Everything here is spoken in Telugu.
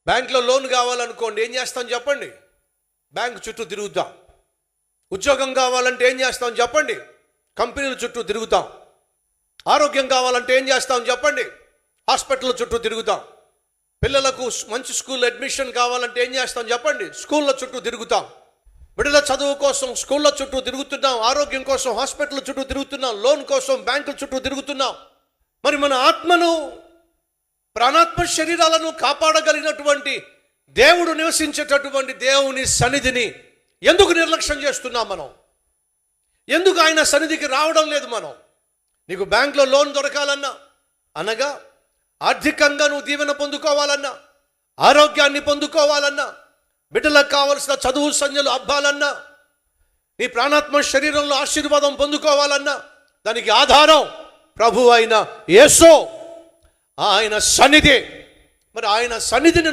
బ్యాంకులో లోన్ కావాలనుకోండి, ఏం చేస్తాం చెప్పండి? బ్యాంకు చుట్టూ తిరుగుతాం. ఉద్యోగం కావాలంటే ఏం చేస్తాం చెప్పండి? కంపెనీల చుట్టూ తిరుగుతాం. ఆరోగ్యం కావాలంటే ఏం చేస్తాం చెప్పండి? హాస్పిటల్ చుట్టూ తిరుగుతాం. పిల్లలకు మంచి స్కూల్ అడ్మిషన్ కావాలంటే ఏం చేస్తాం చెప్పండి? స్కూళ్ళ చుట్టూ తిరుగుతాం. బిడ్డల చదువు కోసం స్కూళ్ళ చుట్టూ తిరుగుతున్నాం. ఆరోగ్యం కోసం హాస్పిటల్ చుట్టూ తిరుగుతున్నాం. లోన్ కోసం బ్యాంకుల చుట్టూ తిరుగుతున్నాం. మరి మన ఆత్మను, ప్రాణాత్మ శరీరాలను కాపాడగలిగినటువంటి దేవుడు నివసించేటటువంటి దేవుని సన్నిధిని ఎందుకు నిర్లక్ష్యం చేస్తున్నాం మనం? ఎందుకు ఆయన సన్నిధికి రావడం లేదు మనం? నీకు బ్యాంకులో లోన్ దొరకాలన్నా, అనగా ఆర్థికంగా నువ్వు దీవెన పొందుకోవాలన్నా, ఆరోగ్యాన్ని పొందుకోవాలన్నా, బిడ్డలకు కావలసిన చదువు సంధ్యలు అబ్బాలన్నా, నీ ప్రాణాత్మ శరీరంలో ఆశీర్వాదం పొందుకోవాలన్నా, దానికి ఆధారం ప్రభు అయిన యేసు, ఆయన సన్నిధి. మరి ఆయన సన్నిధిని